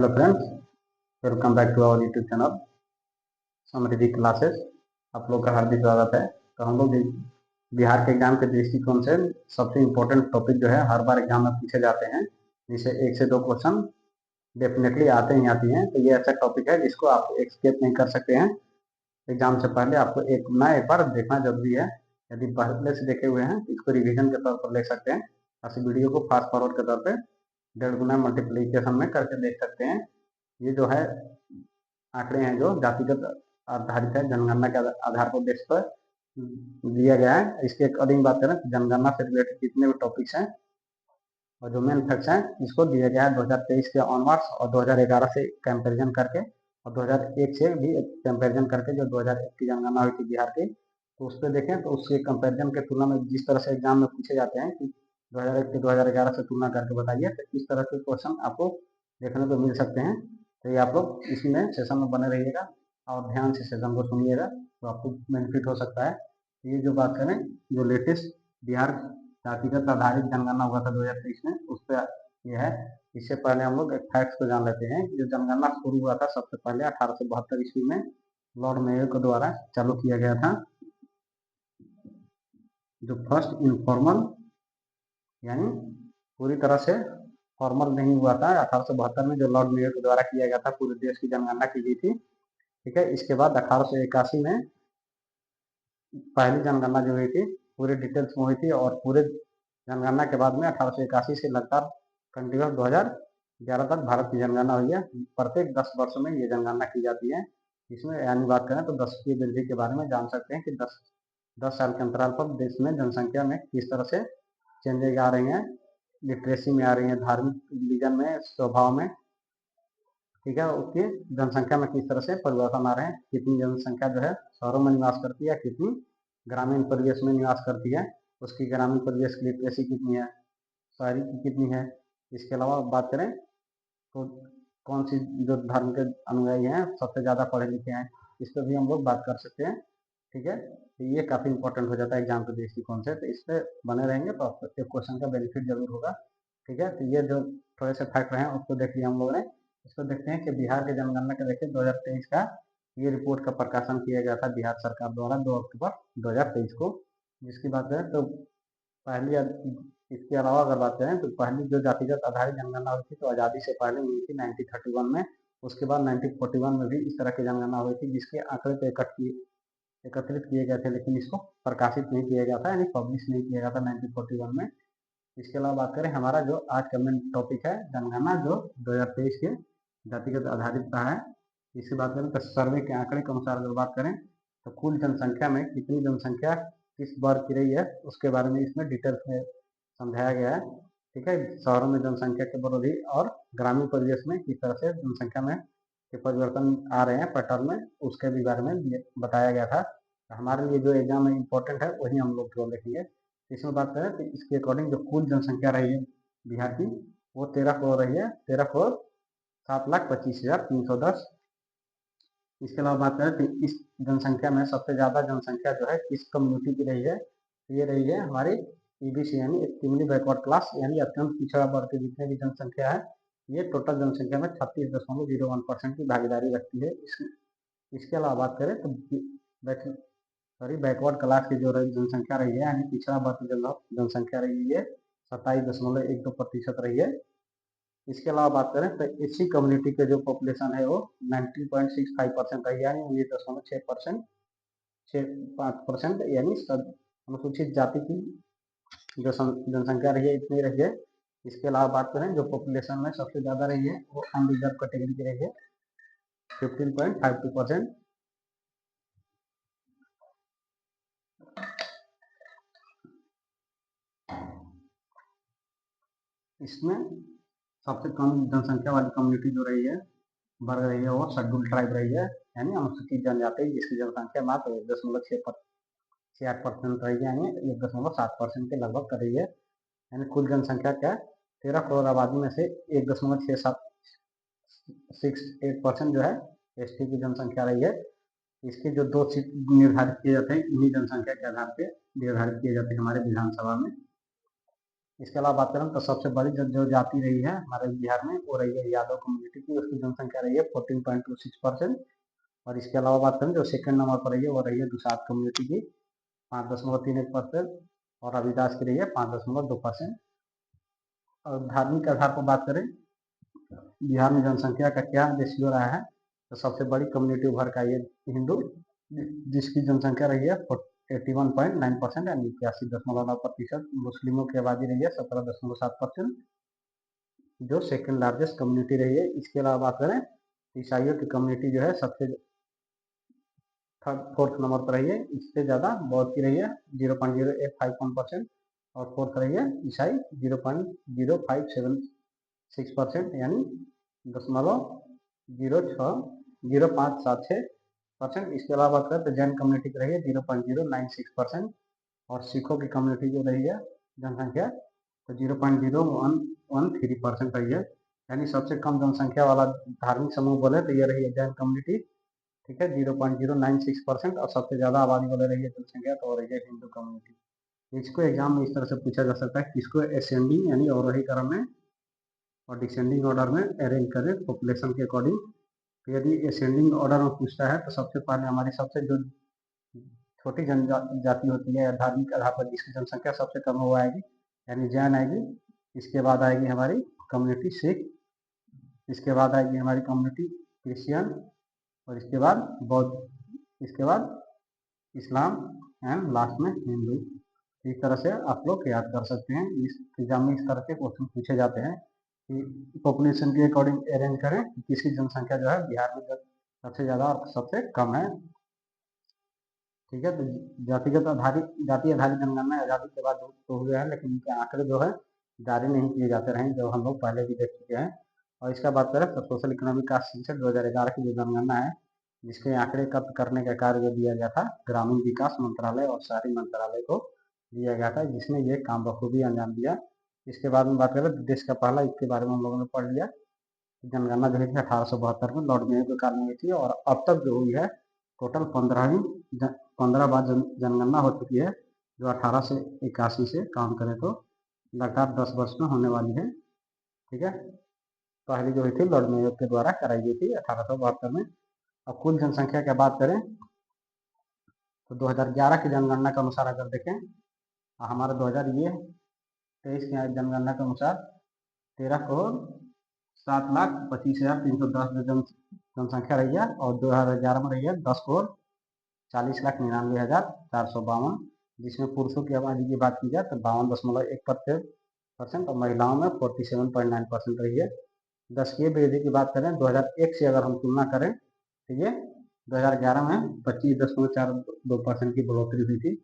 Hello friends, welcome back to our YouTube channel Samriddhi classes. आप लोग का हार्दिक स्वागत है। तो हम लोग बिहार के एग्जाम के दृष्टिकोण से सबसे इम्पोर्टेंट टॉपिक जो है हर बार एग्जाम में पूछे जाते हैं, जिसे 1 से 2 क्वेश्चन डेफिनेटली आते ही आती हैं। तो ये ऐसा टॉपिक है जिसको आप एस्केप नहीं कर सकते हैं। एग्जाम से पहले आपको एक बार देखना जरूरी है। यदि पहले से देखे हुए हैं तो इसको रिविजन के तौर पर ले सकते हैं। ऐसे वीडियो को फास्ट फॉरवर्ड के तौर पर 1.5 गुना मल्टीप्लीकेशन में करके देख सकते हैं। ये जो है आंकड़े हैं जो जातिगत आधारित है, जनगणना के आधार पर बेस पर दिया गया है। इसके अकॉर्डिंग बात करें तो जनगणना से रिलेटेड जितने भी टॉपिक्स हैं और जो मेन फैक्ट्स हैं इसको दिया गया है 2023 के ऑनवर्ड्स और 2011 से कंपैरिजन करके और 2001 से भी कंपैरिजन करके जो 2001 की जनगणना हुई थी बिहार की, तो उस पर देखें तो उसके कंपैरिजन के तुलना में जिस तरह से एग्जाम में पूछे जाते हैं कि 2001 के 2011 से तुलना करके बताइए, तो इस तरह के क्वेश्चन आपको देखने को मिल सकते हैं। तो ये आप लोग इसी में सेशन में बने रहिएगा और ध्यान से सेशन को सुनिएगा तो आपको बेनिफिट हो सकता है। ये जो बात करें, जो लेटेस्ट बिहार जातिगत आधारित जनगणना हुआ था 2023 में, उस पर यह है। इससे पहले हम लोग एक फैक्ट्स को जान लेते हैं। जो जनगणना शुरू हुआ था सबसे पहले 1872 ईस्वी में लॉर्ड मेयो के द्वारा चालू किया गया था। जो फर्स्ट इनफॉर्मल यानी पूरी तरह से फॉर्मल नहीं हुआ था 1872 में, जो लॉर्ड मेयो के द्वारा किया गया था, पूरे देश की जनगणना की गई थी। ठीक है। इसके बाद 1881 में पहली जनगणना जो हुई थी पूरी डिटेल्स में हुई थी और पूरे जनगणना के बाद में 1881 से लगातार कंटिन्यूस 2011 तक भारत की जनगणना हुई है। प्रत्येक 10 वर्षों में ये जनगणना की जाती है। इसमें यानी बात करें तो 10 की वृद्धि के बारे में जान सकते हैं कि 10 साल के अंतराल पर देश में जनसंख्या में किस तरह से चेंजेज आ रही हैं, लिटरेसी में आ रही है, धार्मिक रिलीजन में, स्वभाव में। ठीक है। उसकी जनसंख्या में किस तरह से परिवर्तन आ रहे हैं, कितनी जनसंख्या जो है शहरों में निवास करती है, कितनी ग्रामीण परिवेश में निवास करती है, उसकी ग्रामीण परिवेश की लिटरेसी कितनी है, शहरी की कितनी है। इसके अलावा बात करें तो कौन सी जो धर्म के अनुयायी हैं सबसे ज़्यादा पढ़े लिखे हैं, इस पर भी हम लोग बात कर सकते हैं। ठीक है। तो ये काफ़ी इंपॉर्टेंट हो जाता है एग्जाम के दृष्टिकोण से। तो इस पर बने रहेंगे तो आपको एक क्वेश्चन का बेनिफिट जरूर होगा। ठीक है। तो ये जो थोड़े से फैक्ट रहे हैं उसको देख लिया हम लोगों ने। इसको देखते हैं कि बिहार के जनगणना के देखिए 2023 का ये रिपोर्ट का प्रकाशन किया गया था बिहार सरकार द्वारा 2 अक्टूबर 2023 को। जिसकी बात करें तो पहली, इसके अलावा अगर बात करें तो पहली जो जातिगत आधारित जनगणना हुई थी तो आज़ादी से पहले हुई थी 1931 में। उसके बाद 1941 में भी इस तरह की जनगणना हुई थी जिसके आंकड़े तो एकत्रित किए गए थे, लेकिन इसको प्रकाशित नहीं किया गया था, यानी पब्लिश नहीं किया गया था 1941 में। इसके अलावा बात करें हमारा जो आज का मेन टॉपिक है जनगणना, जो 2023 के जातिगत आधारित रहा है। इसकी बात करें तो सर्वे के आंकड़े के अनुसार अगर बात करें तो कुल जनसंख्या में कितनी जनसंख्या किस वर्ग की रही है उसके बारे में इसमें डिटेल्स में समझाया गया है। ठीक है। शहरों में जनसंख्या के बढ़ोतरी और ग्रामीण परिवेश में किस तरह से जनसंख्या में के परिवर्तन आ रहे हैं पैटर्न में, उसके भी बारे में बताया गया था। हमारे लिए जो एग्जाम में इम्पोर्टेंट है वही हम लोग को देखेंगे। इसमें बात करें तो इसके अकॉर्डिंग जो कुल जनसंख्या रही है बिहार की वो 13 करोड़ रही है, 13,07,25,310। इसके अलावा बात करें तो इस जनसंख्या में सबसे ज़्यादा जनसंख्या जो है किस कम्युनिटी की रही है, ये रही है हमारी ईबीसी यानी एक्सट्रीमली बैकवर्ड क्लास, यानी अत्यंत पिछड़ा वर्ग की जितने भी जनसंख्या है ये टोटल जनसंख्या में 36.01% की भागीदारी रखती है। इसके अलावा बात करें तो बैकवर्ड क्लास की जो जनसंख्या रही है यानी पिछड़ा वर्ग की जनसंख्या रही है 27.12% रही है। इसके अलावा बात करें तो एससी कम्युनिटी के जो पॉपुलेशन है वो 19.65% रही है, यानी 19.6% यानी अनुसूचित जाति की जो जनसंख्या रही है इतनी रही है। इसके अलावा बात करें जो पॉपुलेशन में सबसे ज़्यादा रही है वो अनरिजर्व कैटेगरी की रही है 15.52%। इसमें सबसे कम जनसंख्या वाली कम्युनिटी जो रही है वर्ग रही है वो शेड्यूल ट्राइब रही है, यानी अनुसूचित जनजाति, जिसकी जनसंख्या मात्र 1.68% रही है, यानी 1.7% के लगभग कर रही है। यानी कुल जनसंख्या क्या 13 करोड़ आबादी में से 1.6768% जो है एसटी की जनसंख्या रही है। इसके जो 2 सीट निर्धारित किए जाते हैं इन्हीं जनसंख्या के आधार पर निर्धारित किए जाते हैं हमारे विधानसभा में। इसके अलावा बात करें तो सबसे बड़ी जो जाति रही है हमारे बिहार में वो रही है यादव कम्युनिटी की, उसकी जनसंख्या रही है 14.26%। और इसके अलावा बात करें जो सेकंड नंबर पर रही है वो रही है दुसाध कम्युनिटी की 5.31%, और रविदास की रही है 5.2%। और धार्मिक आधार पर बात करें बिहार में जनसंख्या का क्या रेशियो रहा है, तो सबसे बड़ी कम्युनिटी उभर का ये हिंदू, जिसकी जनसंख्या रही है 81.9% यानी 81.9%। मुस्लिमों की आबादी रही है 17.7%, जो सेकंड लार्जेस्ट कम्युनिटी रही है। इसके अलावा बात करें ईसाइयों की कम्युनिटी जो है सबसे फोर्थ नंबर पर रही है, इससे ज़्यादा बौद्ध की रही है 0.0851%, और फोर्थ रही है ईसाई 0.0576%, यानी 0.0576%। इसके अलावा बात करें तो जैन कम्युनिटी की रही है 0.096%, और सिखों की कम्युनिटी जो रही है जनसंख्या तो 0.0113% रही है। यानी सबसे कम जनसंख्या वाला धार्मिक समूह बोले तो ये रही है जैन कम्युनिटी, ठीक है 0.096%, और सबसे ज़्यादा आबादी वाले रही है जनसंख्या तो रही है हिंदू कम्युनिटी। इसको एग्जाम में इस तरह से पूछा जा सकता है, किसको असेंडिंग यानी अवरोही क्रम में और डिसेंडिंग ऑर्डर में अरेंज करें पॉपुलेशन के अकॉर्डिंग। तो यदि असेंडिंग ऑर्डर में पूछता है तो सबसे पहले हमारी सबसे जो छोटी जनजाति होती है धार्मिक आधार पर जिसकी जनसंख्या सबसे कम हो आएगी यानी जैन आएगी। इसके बाद आएगी हमारी कम्युनिटी सिख, इसके बाद आएगी हमारी कम्युनिटी क्रिश्चियन, और इसके बाद बौद्ध, इसके बाद इस्लाम, एंड लास्ट में हिंदू। इस तरह से आप लोग याद कर सकते हैं। इस एग्जाम में इस तरह के क्वेश्चन पूछे जाते हैं कि पॉपुलेशन के अकॉर्डिंग अरेंज करें कि किसकी जनसंख्या जो है बिहार में सबसे ज़्यादा और सबसे कम है, ठीक है। तो जातिगत आधारित जाति आधारित जनगणना आज़ादी के बाद तो हुए हैं, लेकिन इनके आंकड़े जो है जारी नहीं किए जाते रहे, जो हम लोग पहले भी देख चुके हैं। और इसका बात करें तो सोशल इकोनॉमिक कास्ट सेंसस 2011 की जो जनगणना है जिसके आंकड़े एकत्र करने का कार्य जो दिया गया था ग्रामीण विकास मंत्रालय और शहरी मंत्रालय को दिया गया था, जिसने ये काम बखूबी अंजाम दिया। इसके बाद में बात करें तो देश का पहला, इसके बारे में हम लोगों ने पढ़ लिया। जनगणना जो हुई थी 1872 में लॉर्ड मेयो के काल में हुई थी, और अब तक जो हुई है टोटल 15 बार जनगणना हो चुकी है, जो 1881 से काम करें तो लगातार 10 वर्ष में होने वाली है, ठीक है। पहली जो हुई थी लॉर्ड मेयो के द्वारा कराई गई थी 1872 में। अब कुल जनसंख्या की बात करें तो 2011 की जनगणना के अनुसार अगर देखें हमारा 2023 की जनगणना के अनुसार 13,07,25,310 जनसंख्या रही है, और 2011 में रही है 10,40,99,452, जिसमें पुरुषों की आबादी की बात की जाए तो 52.1% और महिलाओं में 47.9% रही है। दशकीय वृद्धि की बात करें 2001 से अगर हम तुलना करें तो ये 2011 में 25.42% की बढ़ोतरी हुई थी।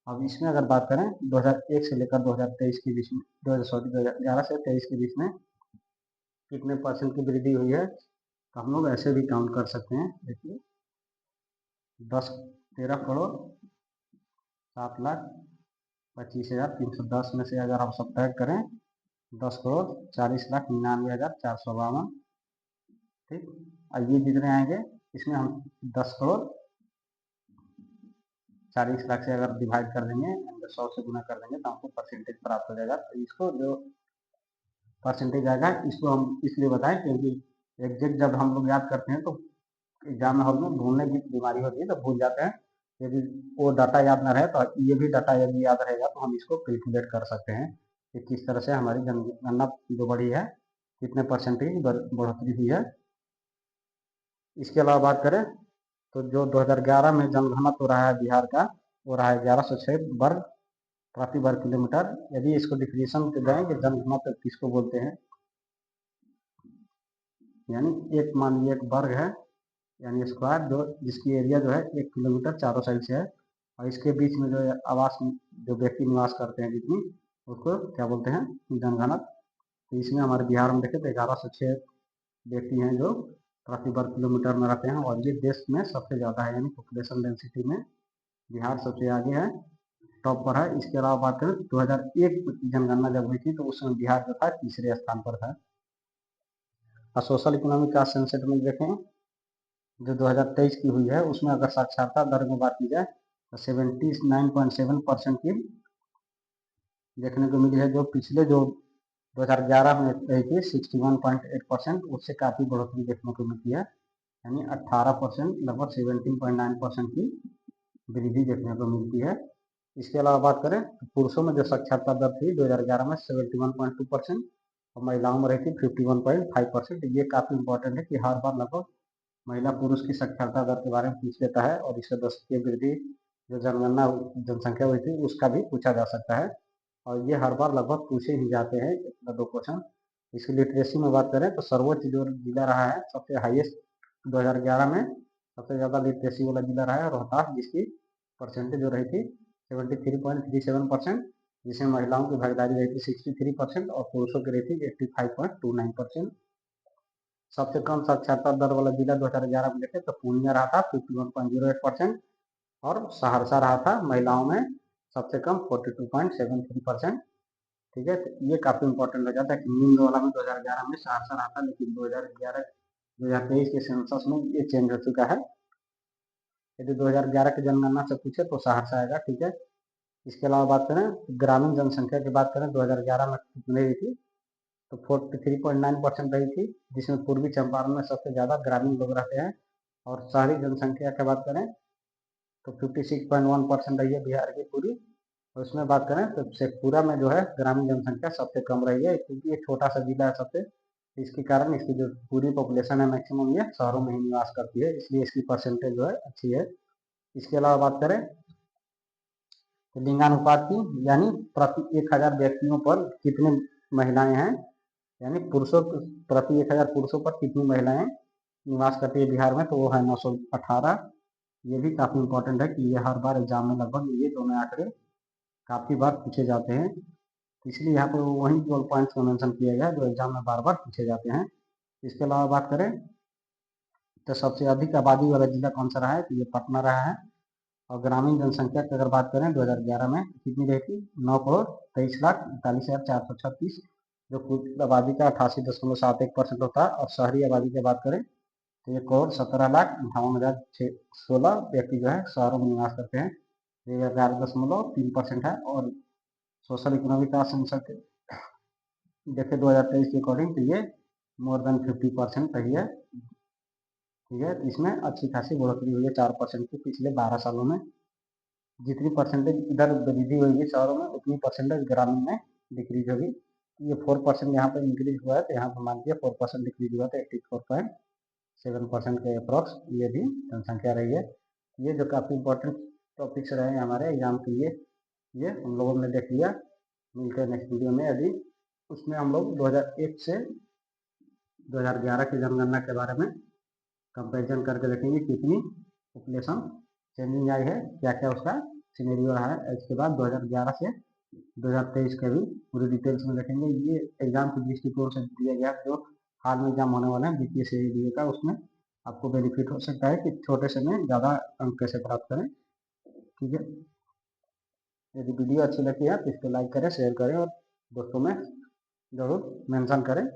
अब इसमें अगर बात करें 2001 से लेकर 2023 के बीच में 2011 से 23 के बीच में कितने परसेंट की वृद्धि हुई है, तो हम लोग ऐसे भी काउंट कर सकते हैं। देखिए 13,07,25,310 में से अगर हम सब्ट्रैक्ट करें 10,40,99,452, ठीक। और ये जितने आएंगे इसमें हम 10,40,00,000 से अगर डिवाइड कर देंगे 100 से गुना कर देंगे तो हमको परसेंटेज प्राप्त हो जाएगा। तो इसको जो परसेंटेज आएगा इसको हम इसलिए बताएं क्योंकि एग्जैक्ट जब हम लोग याद करते हैं तो एग्जाम में हॉल में भूलने की बीमारी होती है तो भूल जाते हैं। यदि वो डाटा याद ना रहे तो ये भी डाटा यदि याद रहेगा तो हम इसको कैलकुलेट कर सकते हैं कि किस तरह से हमारी जनगणना जो बढ़ी है कितने परसेंटेज बढ़ोतरी हुई है। इसके अलावा बात करें तो जो 2011 में जनघनत्व रहा है बिहार का वो रहा है 1106 वर्ग प्रति वर्ग किलोमीटर। यदि इसको डिफिनेशन दें कि जनघनत्व किसको बोलते हैं, यानी एक मान लीजिए एक वर्ग है यानी स्क्वायर जो जिसकी एरिया जो है 1 किलोमीटर चारों साइड से है, और इसके बीच में जो आवास जो व्यक्ति निवास करते हैं जितनी उसको क्या बोलते हैं जनघनत्व। तो इसमें हमारे बिहार में देखें तो 1106 व्यक्ति हैं जो प्रति वर्ग किलोमीटर में रहते हैं, और ये देश में सबसे ज़्यादा है यानी पॉपुलेशन डेंसिटी में बिहार सबसे आगे है, टॉप पर है। इसके अलावा बात करें 2001 की जनगणना जब हुई थी तो उसमें बिहार जो था तीसरे स्थान पर था। और सोशल इकोनॉमिक कास्ट सेंसस में देखें जो 2023 की हुई है उसमें अगर साक्षरता दर में बात की जाए तो 79.7% की देखने को मिली है, जो पिछले जो 2011 में रही थी 61.8%, उससे काफ़ी बढ़ोतरी देखने को मिलती है, यानी 18%, लगभग 17.9% की वृद्धि देखने को मिलती है। इसके अलावा बात करें तो पुरुषों में जो साक्षरता दर थी 2011 में 71.2% और महिलाओं में रही थी 51.5%। ये काफ़ी इंपॉर्टेंट है कि हर बार लगभग महिला पुरुष की साक्षरता दर के बारे में पूछ लेता है, और इससे दशकीय वृद्धि जो जनगणना जनसंख्या हुई थी उसका भी पूछा जा सकता है, और ये हर बार लगभग पूछे ही जाते हैं 1-2 क्वेश्चन। इसकी लिटरेसी में बात करें तो सर्वोच्च जो जिला रहा है, सबसे हाईएस्ट 2011 में सबसे ज़्यादा लिटरेसी वाला जिला रहा है रोहतास, जिसकी परसेंटेज जो रही थी 73.37%, जिसमें महिलाओं की भागीदारी रही थी 63% और पुरुषों की रही थी 85.29%। सबसे कम साक्षरता दर वाला जिला 2011 में देखें तो पूर्णिया रहा था 51.08%, और सहरसा रहा था महिलाओं में सबसे कम 42.73%। ठीक है, तो ये काफ़ी इंपॉर्टेंट हो जाता है कि निम्न वाला में 2011 में सहरसा रहा था, लेकिन 2023 के सेंसस में ये चेंज हो चुका है। यदि 2011 की जनगणना से पूछे तो सहरसा आएगा। ठीक है, इसके अलावा बात करें ग्रामीण जनसंख्या की बात करें 2011 में कितनी रही थी तो 43.9% रही थी, जिसमें पूर्वी चंपारण में सबसे ज़्यादा ग्रामीण लोग रहते हैं। और शहरी जनसंख्या की बात करें तो 56.1% रही है बिहार की पूरी, और उसमें बात करें तो शेखपुरा में जो है ग्रामीण जनसंख्या सबसे कम रही है, क्योंकि ये छोटा सा जिला है सबसे, इसके कारण इसकी जो पूरी पॉपुलेशन है मैक्सिमम ये शहरों में ही निवास करती है, इसलिए इसकी परसेंटेज जो है अच्छी है। इसके अलावा बात करें तो लिंगानुपात की, यानी प्रति 1000 व्यक्तियों पर कितनी महिलाएं हैं, यानी पुरुषों प्रति 1000 पुरुषों पर कितनी महिलाएं निवास करती है बिहार में, तो वो है 918। ये भी काफ़ी इंपॉर्टेंट है कि ये हर बार एग्जाम में लगभग ये दोनों आंकड़े काफ़ी बार पूछे जाते हैं, इसलिए यहाँ पर वही 12 पॉइंट्स को मेंशन किया गया जो एग्जाम में बार बार पूछे जाते हैं। इसके अलावा बात करें तो सबसे अधिक आबादी वाला जिला कौन सा रहा है, तो ये पटना रहा है। और ग्रामीण जनसंख्या की अगर बात करें 2011 में कितनी रही थी 9,23,41,436, जो कुल आबादी का 88.71% होता है। और शहरी आबादी की बात करें तो 1,17,58,16 व्यक्ति जो है शहरों में निवास करते हैं, ये 11.3% है। और सोशल इकोनॉमिक का सेंसस देखे 2023 के अकॉर्डिंग तो ये मोर देन 50% रही है। ठीक है, इसमें अच्छी खासी बढ़ोतरी हुई है 4% की पिछले 12 सालों में। जितनी परसेंटेज इधर वृद्धि हुई शहरों में, उतनी परसेंटेज ग्रामीण में डिक्रीज होगी। ये 4% यहाँ पर इंक्रीज हुआ है, तो यहाँ पर मान लीजिए 4% डिक्रीज हुआ था, 84.7% के अप्रॉक्स ये भी जनसंख्या रही है। ये जो काफ़ी इंपॉर्टेंट टॉपिक्स रहे हैं हमारे एग्जाम के लिए, ये हम लोगों ने देख लिया। मिलते हैं नेक्स्ट वीडियो में, यदि उसमें हम लोग 2001 से 2011 की जनगणना के बारे में कंपेरिजन करके देखेंगे कितनी पॉपुलेशन चेंजिंग आई है, क्या क्या उसका सिनेरियो रहा है। इसके बाद 2011 से 2023 के भी पूरी डिटेल्स में देखेंगे। ये एग्जाम की दृष्टिकोण से दिया गया जो हाल में एग्जाम होने वाला है BPSC का, उसमें आपको बेनिफिट हो सकता है कि छोटे से में ज़्यादा अंक कैसे प्राप्त करें। ठीक है, यदि वीडियो अच्छी लगती है तो इसको लाइक करें, शेयर करें और दोस्तों में जरूर मेंशन करें।